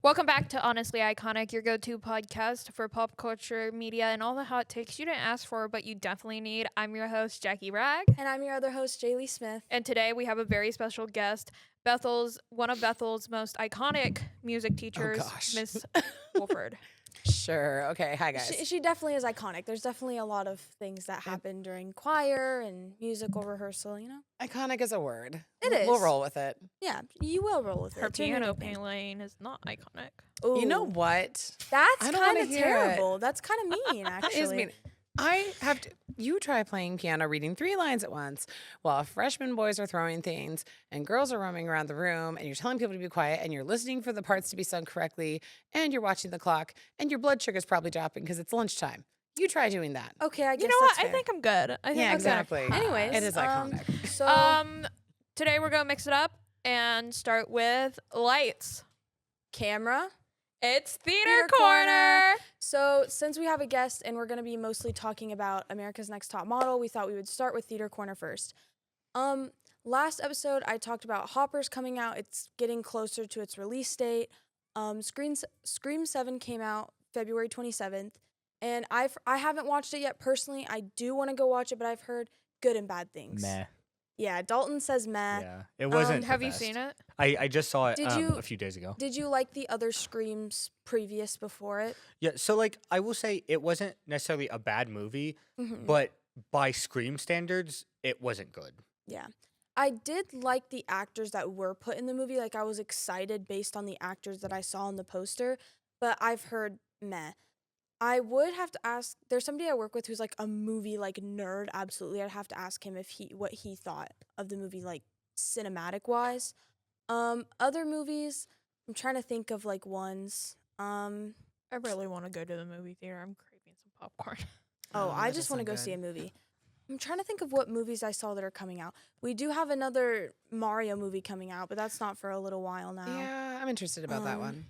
Welcome back to Honestly Iconic, your go-to podcast for pop culture, media, and all the hot takes you didn't ask for, but you definitely need. I'm your host, Jacki Bragg. And I'm your other host, Jaylee Smith. And today we have a very special guest, one of Bethel's most iconic music teachers, Miss Wolford. Sure. Okay. Hi, guys. She definitely is iconic. There's definitely a lot of things that happen during choir and musical rehearsal, Iconic is a word. It is. We'll roll with it. Yeah, you will roll with it. Her piano playing is not iconic. Ooh. You know what? That's kind of terrible. That's kind of mean, actually. That is mean. I have to. You try playing piano, reading 3 lines at once, while freshman boys are throwing things and girls are roaming around the room, and you're telling people to be quiet, and you're listening for the parts to be sung correctly, and you're watching the clock, and your blood sugar's probably dropping because it's lunchtime. You try doing that. Okay, I guess you know what? that's fair. I think I'm good. Yeah, exactly. Anyways, it is iconic. So today we're gonna mix it up and start with lights. Camera. It's Theater Corner. So since we have a guest and we're going to be mostly talking about America's Next Top Model, we thought we would start with Theater Corner first. Last episode, I talked about Hopper's coming out. It's getting closer to its release date. Scream 7 came out February 27th, and I haven't watched it yet personally. I do want to go watch it, but I've heard good and bad things. Meh. Yeah, Dalton says meh. Yeah, it wasn't. Have you seen it? I just saw it Did you- a few days ago. Did you like the other Screams previous before it? Yeah, so like I will say it wasn't necessarily a bad movie, Mhm. but by Scream standards, it wasn't good. Yeah. I did like the actors that were put in the movie. Like, I was excited based on the actors that I saw on the poster, but I've heard meh. I would have to ask, there's somebody I work with who's like a movie like nerd, absolutely. I'd have to ask him what he thought of the movie, like cinematic wise. Other movies, I'm trying to think of like ones. I really want to go to the movie theater. I'm craving some popcorn. I just want to go see a movie. I'm trying to think of what movies I saw that are coming out. We do have another Mario movie coming out, but that's not for a little while now. Yeah, I'm interested about that one.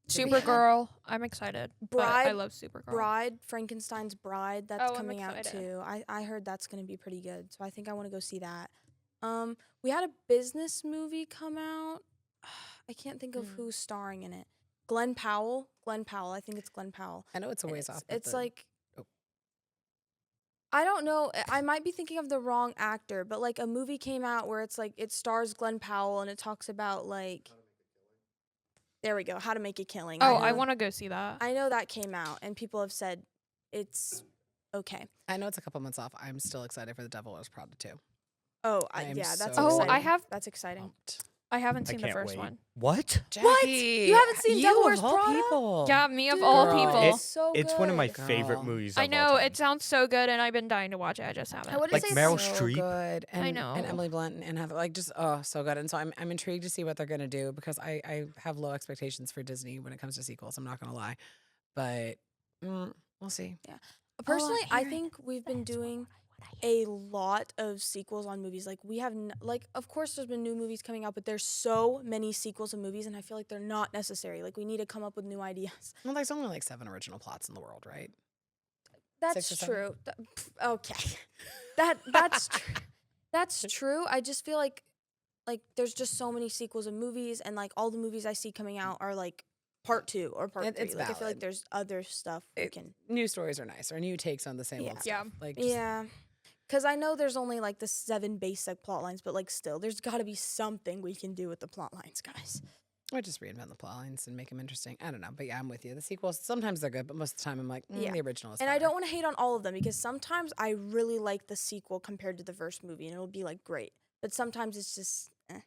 Supergirl. I'm excited. Bride. I love Supergirl. Bride, Frankenstein's Bride, that's I'm coming out excited. too. I heard that's going to be pretty good, so I think I want to go see that. We had a business movie come out. I can't think of who's starring in it. Glenn Powell. I think it's Glenn Powell. I know it's a ways off. It's like, I don't know. I might be thinking of the wrong actor, but like a movie came out where it's like it stars Glenn Powell and it talks about like. There we go. How to Make a Killing. I want to go see that. I know that came out, and people have said it's okay. I know it's a couple months off. I'm still excited for The Devil Wears Prada too. Oh, I am yeah, that's so exciting. That's exciting. I haven't I seen the can't first wait. one. What? What? Jackie, You haven't seen Devil Wears of all Prada? people. Yeah, me of Dude, all girl. people. It's so good. It's one of my Girl. favorite movies. I of know all time. it sounds so good, and I've been dying to watch it. I just haven't. I wouldn't Like say Meryl it's So Streep. good. And, I know. And Emily Blunt and Heather, like just so good. And so I'm intrigued to see what they're gonna do because I have low expectations for Disney when it comes to sequels. I'm not gonna lie, but we'll see. Personally, I think we've been doing a lot of sequels on movies. Like we have, of course, there's been new movies coming out, but there's so many sequels of movies, and I feel like they're not necessary. Like we need to come up with new ideas. Well, there's only like 7 original plots in the world, right? That's 6 or 7? true. Okay, that's true. That's true. I just feel like there's just so many sequels of movies, and like all the movies I see coming out are like part 2 or part 3. It's Like I feel like valid. there's other stuff we can. New stories are nice, or new takes on the same old Yeah. stuff. Like just, Yeah. Because I know there's only like the 7 basic plot lines, but like still, there's got to be something we can do with the plot lines, guys. or just reinvent the plot lines and make them interesting. I don't know, but yeah, I'm with you. The sequels sometimes they're good, but most of the time I'm like, Yeah. the original is. And I better. don't want to hate on all of them because sometimes I really like the sequel compared to the first movie, and it'll be like great. But sometimes it's just, eh.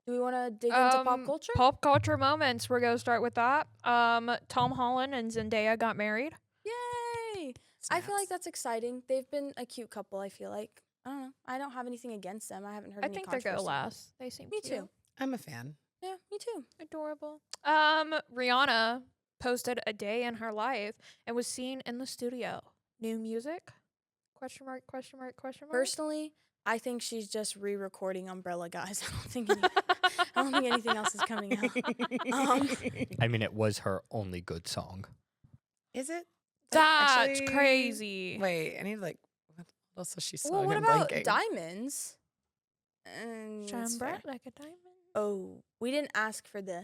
Do we want to dig into pop culture? Pop culture moments. We're gonna start with that. Tom Holland and Zendaya got married. Yay! I feel like Snaps. that's exciting. They've been a cute couple. I feel like I don't know. I don't have anything against them. I haven't heard. I any think they're gonna controversy. last. They seem Me cute. too. I'm a fan. Yeah, me too. Adorable. Rihanna posted a day in her life and was seen in the studio. New music? Question mark, question mark, question mark. Personally, I think she's just re-recording Umbrella, guys. I don't think anything else is coming out. I mean, it was her only good song. Is it? That's Actually, crazy. Wait, I need like what else does she song? Well, what I'm about blanking. diamonds? And Shine that's bright fair. like a diamond. Oh, we didn't ask for the.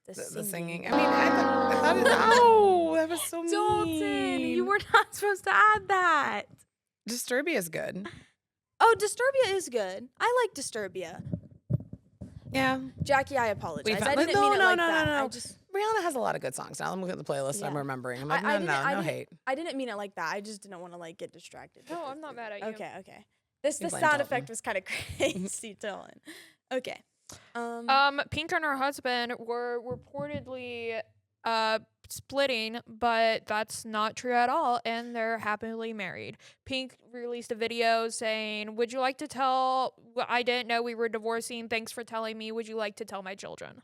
The singing. I mean, I thought it, no, that was so mean. Dalton, you were not supposed to add that. Disturbia is good. Oh, Disturbia is good. I like Disturbia. Yeah. Jackie, I apologize. found- I didn't no, mean it no, like no, that. no, no. I just Rihanna has a lot of good songs. Now I'm looking at the playlist. I'm Yeah. remembering. I'm like, I no didn't- hate. I didn't mean it like that. I just didn't want to like get distracted. No, with I'm the- not mad at you. Okay. The blame sound Dalton. effect was kind of crazy, Dylan. Okay. Pink and her husband were reportedly splitting, but that's not true at all, and they're happily married. Pink released a video saying, "Would you like to tell? I didn't know we were divorcing. Thanks for telling me. Would you like to tell my children?"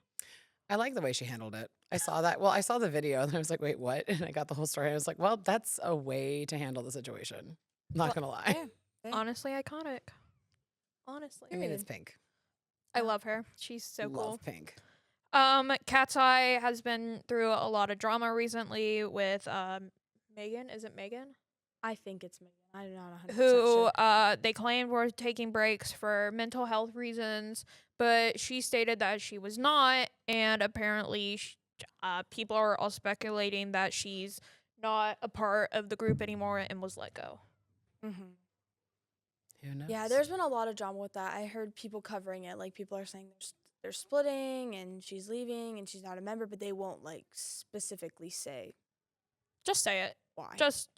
I like the way she handled it. I saw that. Well, I saw the video and I was like, wait, what? And I got the whole story. I was like, well, that's a way to handle the situation. Not gonna lie. Yeah. Honestly, iconic. Honestly, I mean, it's Pink. I love her. She's so Love cool. Pink. Cat's Eye has been through a lot of drama recently with Megan. Is it Megan? I think it's Megan. I'm not 100% Who sure. they claimed were taking breaks for mental health reasons, but she stated that she was not, and apparently people are all speculating that she's not a part of the group anymore and was let go. Mhm. Who knows? Yeah, there's been a lot of drama with that. I heard people covering it. Like, people are saying they're splitting and she's leaving and she's not a member, but they won't, like, specifically say Just say it. why. Just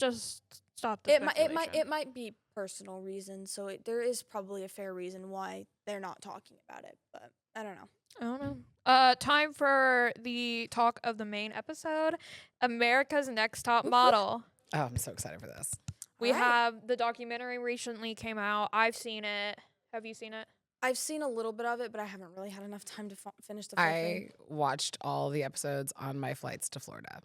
stop the speculation. It might be personal reasons, so there is probably a fair reason why they're not talking about it, but I don't know. I don't know. Time for the talk of the main episode, America's Next Top Model. Oh, I'm so excited for this. We Alright. have the documentary recently came out. I've seen it. Have you seen it? I've seen a little bit of it, but I haven't really had enough time to finish the full I thing. watched all the episodes on my flights to Florida.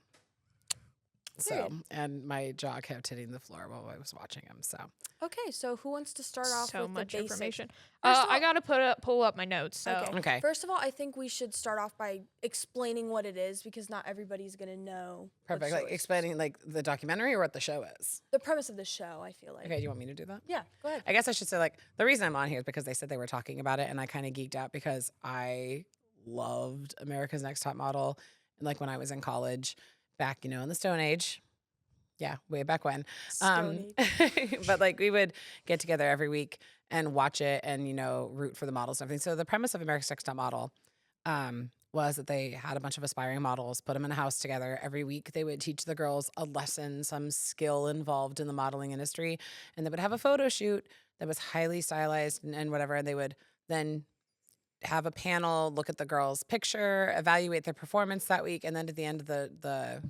So, Period. and my jaw kept hitting the floor while I was watching them. So, Okay, so who wants to start off So with much the basics? information. First of I all- gotta pull up my notes. So okay. First of all, I think we should start off by explaining what it is because not everybody's gonna know. what Perfect. the Like show is. explaining like the documentary or what the show is. The premise of the show. I feel like. Okay, do you want me to do that? Yeah, go ahead. I guess I should say like the reason I'm on here is because they said they were talking about it and I kind of geeked out because I loved America's Next Top Model and like when I was in college back, in the Stone Age. Yeah, way back when. Stone Age. But like we would get together every week and watch it and root for the models and everything. So the premise of America's Next Top Model was that they had a bunch of aspiring models, put them in a house together. Every week they would teach the girls a lesson, some skill involved in the modeling industry, and they would have a photo shoot that was highly stylized and whatever. And they would then have a panel, look at the girls' picture, evaluate their performance that week, and then at the end of the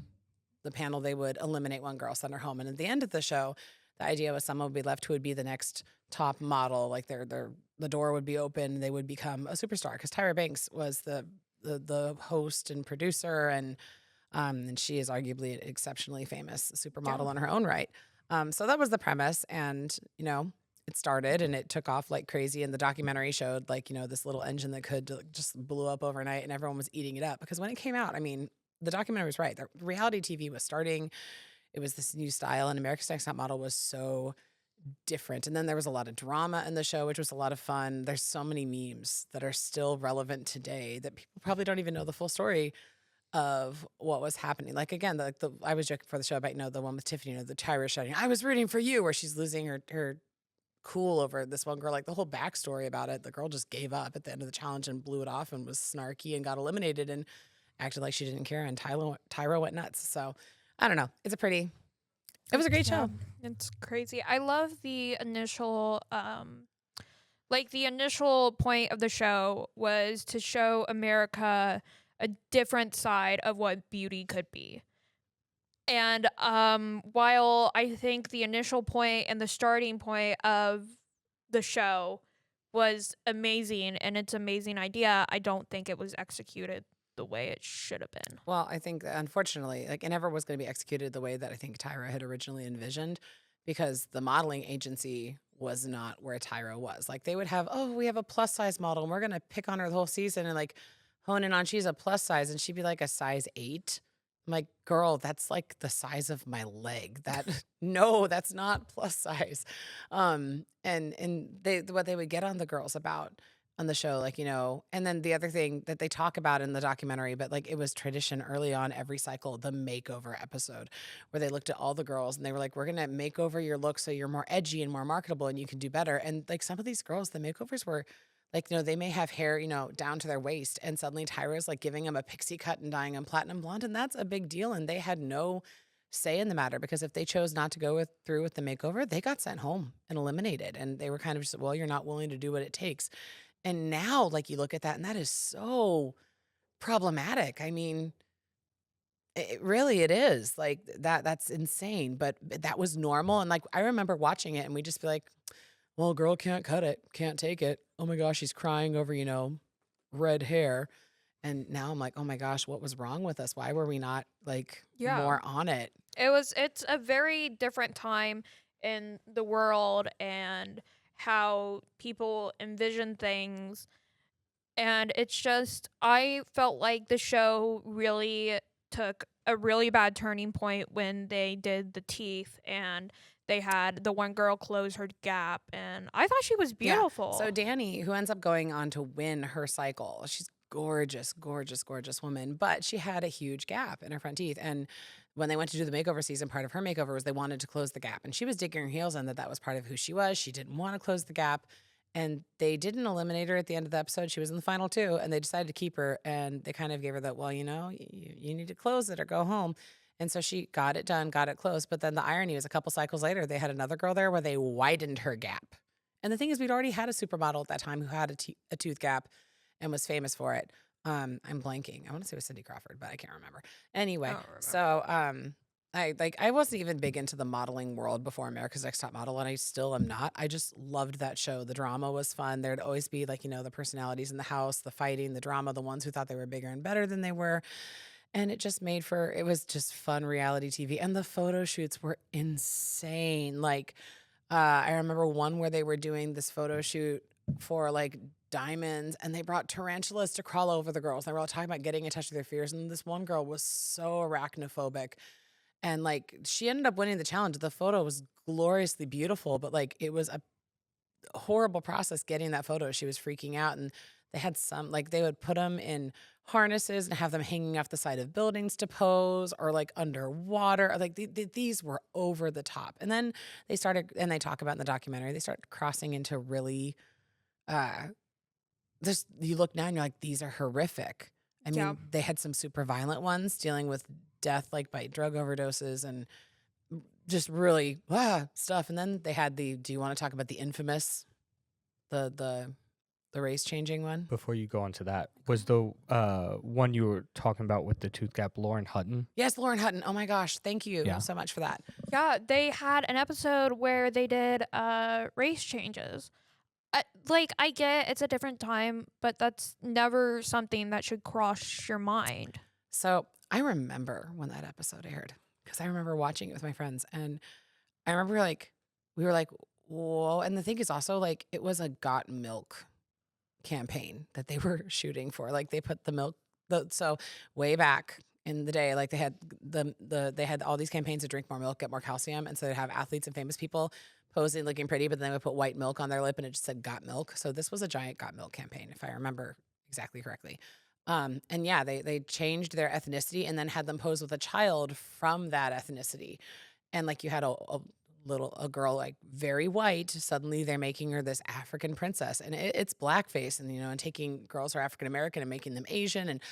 panel, they would eliminate one girl, send her home. And at the end of the show, the idea was someone would be left who would be the next top model. Like the door would be open, they would become a superstar. Because Tyra Banks was the host and producer, and she is arguably an exceptionally famous supermodel in her own right. So that was the premise, and it started and it took off like crazy. And the documentary showed like this little engine that could just blew up overnight, and everyone was eating it up because when it came out, I mean, the documentary was right. The reality TV was starting. It was this new style, and America's Next Top Model was so different. And then there was a lot of drama in the show, which was a lot of fun. There's so many memes that are still relevant today that people probably don't even know the full story of what was happening. Like again, I was joking for the show about the one with Tiffany, the Tyra shouting, "I was rooting for you," where she's losing her cool over this one girl. Like the whole backstory about it, the girl just gave up at the end of the challenge and blew it off and was snarky and got eliminated and acted like she didn't care, and Tyra went nuts. So I don't know. It was a great show. It's crazy. I love the initial the initial point of the show was to show America a different side of what beauty could be. And while I think the initial point and the starting point of the show was amazing and it's an amazing idea, I don't think it was executed the way it should have been. Well, I think that unfortunately, like it never was going to be executed the way that I think Tyra had originally envisioned, because the modeling agency was not where Tyra was. Like they would have, we have a plus size model and we're going to pick on her the whole season and like hone in on she's a plus size, and she'd be like a size 8. I'm like, girl, that's like the size of my leg. No, that's not plus size. And what they would get on the girls about on the show, like, and then the other thing that they talk about in the documentary, but like it was tradition early on every cycle, the makeover episode, where they looked at all the girls and they were like, we're going to make over your look so you're more edgy and more marketable and you can do better. And like some of these girls, the makeovers were like, they may have hair, down to their waist, and suddenly Tyra's like giving them a pixie cut and dyeing them platinum blonde. And that's a big deal. And they had no say in the matter, because if they chose not to go through with the makeover, they got sent home and eliminated. And they were kind of just, well, you're not willing to do what it takes. And now, like, you look at that and that is so problematic. I mean, it is like that's insane, but that was normal. And like, I remember watching it and we just be like, well, girl can't cut it, can't take it. Oh my gosh, she's crying over, red hair. And now I'm like, oh my gosh, what was wrong with us? Why were we not like more on it? It's a very different time in the world and how people envision things. And it's just, I felt like the show really took a really bad turning point when they did the teeth and they had the one girl close her gap. And I thought she was beautiful. Yeah. So Danny, who ends up going on to win her cycle, she's gorgeous, gorgeous, gorgeous woman, but she had a huge gap in her front teeth. And when they went to do the makeover season, part of her makeover was they wanted to close the gap. And she was digging her heels in that was part of who she was. She didn't want to close the gap. And they didn't eliminate her at the end of the episode. She was in the final 2, and they decided to keep her. And they kind of gave her that, well, you need to close it or go home. And so she got it done, got it closed. But then the irony was a couple cycles later, they had another girl there where they widened her gap. And the thing is, we'd already had a supermodel at that time who had a tooth gap and was famous for it. I'm blanking. I want to say it was Cindy Crawford, but I can't remember. Anyway, so I wasn't even big into the modeling world before America's Next Top Model, and I still am not. I just loved that show. The drama was fun. There'd always be like, the personalities in the house, the fighting, the drama, the ones who thought they were bigger and better than they were. And it just it was just fun reality TV. And the photo shoots were insane. Like, I remember one where they were doing this photo shoot for like diamonds, and they brought tarantulas to crawl over the girls. They were all talking about getting in touch with their fears. And this one girl was so arachnophobic. And like, she ended up winning the challenge. The photo was gloriously beautiful, but like, it was a horrible process getting that photo. She was freaking out. And they had they would put them in harnesses and have them hanging off the side of buildings to pose, or like underwater. Like these were over the top. And then they started, and they talk about in the documentary, they start crossing into really, you look now and you're like, these are horrific. I mean, they had some super violent ones dealing with death, like by drug overdoses and just really stuff. And then they had do you want to talk about the infamous, the race changing one? Before you go on to that, was the one you were talking about with the tooth gap, Lauren Hutton? Yes, Lauren Hutton. Oh my gosh, thank you so much for that. Yeah, they had an episode where they did race changes. I get it's a different time, but that's never something that should cross your mind. So I remember when that episode aired, because I remember watching it with my friends, and I remember we were like, whoa. And the thing is also, like, it was a Got Milk campaign that they were shooting for. Like, they put the milk, so way back in the day, like they had they had all these campaigns to drink more milk, get more calcium, and so they'd have athletes and famous people posing looking pretty, but then they would put white milk on their lip and it just said Got Milk. So this was a giant Got Milk campaign, if I remember exactly correctly. And yeah, they changed their ethnicity and then had them pose with a child from that ethnicity. And like, you had a girl like very white, suddenly they're making her this African princess, and it's blackface, and and taking girls who are African American and making them Asian. And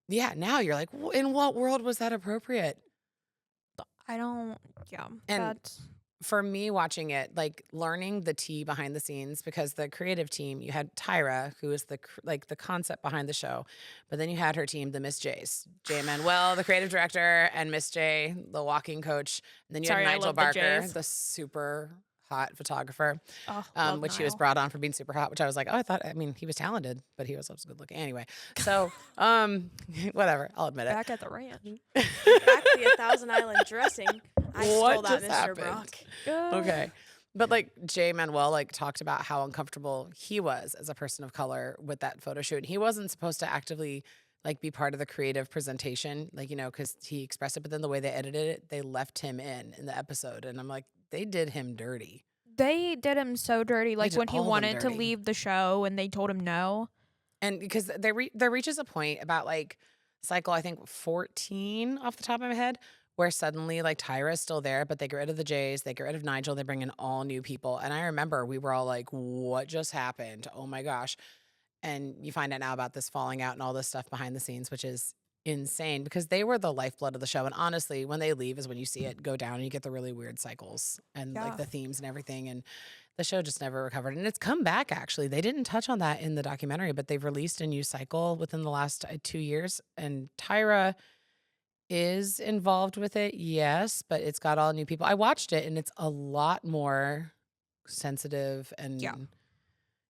yeah, now you're like, in what world was that appropriate? And that's for me watching it, like learning the tea behind the scenes, because the creative team, you had Tyra, who is the concept behind the show, but then you had her team, the Miss J's, Jay Manuel, the creative director, and Miss J, the walking coach. And then you had Nigel Barker, the super hot photographer, which he was brought on for being super hot, which I was like, he was talented, but he was also good looking. Anyway, so whatever, I'll admit it. back at the ranch. Back to the 1,000 Island dressing. I stole that, Mr. happened? Brock. Okay. But like, Jay Manuel talked about how uncomfortable he was as a person of color with that photo shoot. He wasn't supposed to actively be part of the creative presentation, because he expressed it, but then the way they edited it, they left him in the episode. And I'm like, they did him dirty. They did him so dirty. Like did when he all of them wanted to dirty. leave the show and they told him no. And because there reaches a point about like cycle, I think 14 off the top of my head, where suddenly like Tyra's still there, but they get rid of the Jays, they get rid of Nigel, they bring in all new people. And I remember we were all like, what just happened? Oh my gosh. And you find out now about this falling out and all this stuff behind the scenes, which is insane because they were the lifeblood of the show. And honestly, when they leave is when you see it go down and you get the really weird cycles and like Yeah. the themes and everything. And the show just never recovered. And it's come back, actually. They didn't touch on that in the documentary, but they've released a new cycle within the last 2 years. And Tyra is involved with it, yes, but it's got all new people. I watched it and it's a lot more sensitive and Yeah.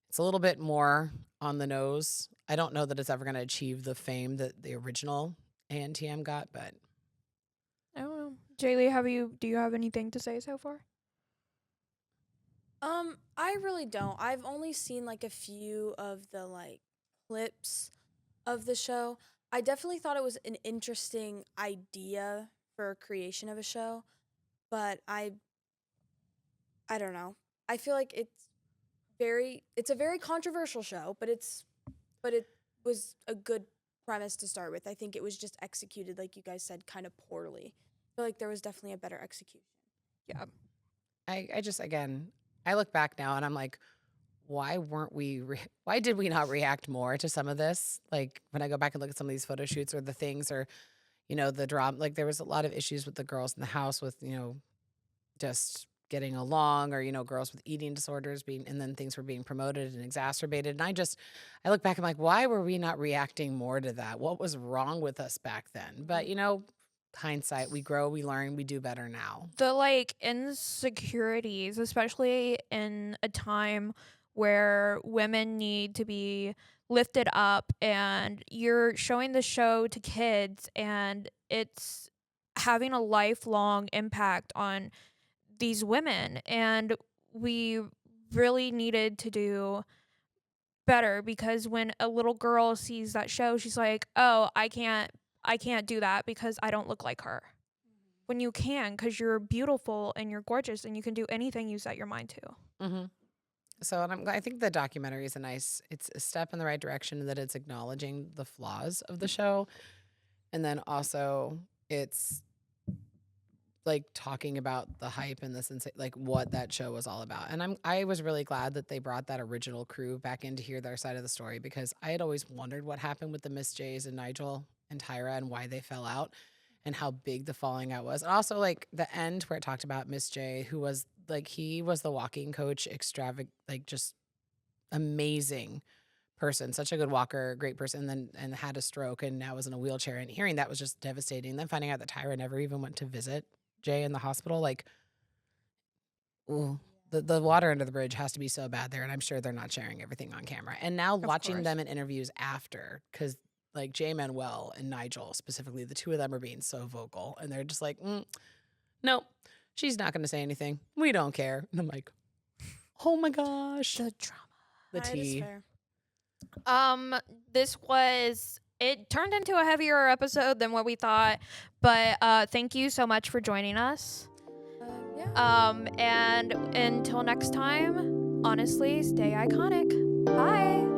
it's a little bit more on the nose. I don't know that it's ever going to achieve the fame that the original ANTM got, but I don't know. Jaylee, do you have anything to say so far? I really don't. I've only seen like a few of the like clips of the show. I definitely thought it was an interesting idea for creation of a show, but I don't know. I feel like it's a very controversial show, but it was a good premise to start with. I think it was just executed, like you guys said, kind of poorly. I feel like there was definitely a better execution. Yeah. I just, again, I look back now and I'm like, why did we not react more to some of this? Like when I go back and look at some of these photo shoots or the things or, the drama, like there was a lot of issues with the girls in the house with, just getting along or, girls with eating disorders and then things were being promoted and exacerbated. And I look back, I'm like, why were we not reacting more to that? What was wrong with us back then? But, hindsight, we grow, we learn, we do better now. The like insecurities, especially in a time where women need to be lifted up, and you're showing the show to kids and it's having a lifelong impact on these women, and we really needed to do better because when a little girl sees that show, she's like, oh, I can't do that because I don't look like her. When you can, because you're beautiful and you're gorgeous and you can do anything you set your mind to. Mm-hmm. So I think the documentary is it's a step in the right direction, that it's acknowledging the flaws of the show. And then also it's like talking about the hype and like what that show was all about. And I was really glad that they brought that original crew back in to hear their side of the story, because I had always wondered what happened with the Miss Jays and Nigel and Tyra and why they fell out and how big the falling out was. And also like the end where it talked about Miss J, who was like, he was the walking coach, like just amazing person, such a good walker, great person, and had a stroke and now was in a wheelchair, and hearing that was just devastating. Then finding out that Tyra never even went to visit Jay in the hospital, like, ooh, the water under the bridge has to be so bad there, and I'm sure they're not sharing everything on camera. And now watching course. them in interviews after, because like Jay Manuel and Nigel specifically, the two of them are being so vocal, and they're just like, no, she's not going to say anything. We don't care. And I'm like, oh my gosh, The drama. the That is tea. fair. It turned into a heavier episode than what we thought, but thank you so much for joining us. Yeah. And until next time, honestly, stay iconic. Bye.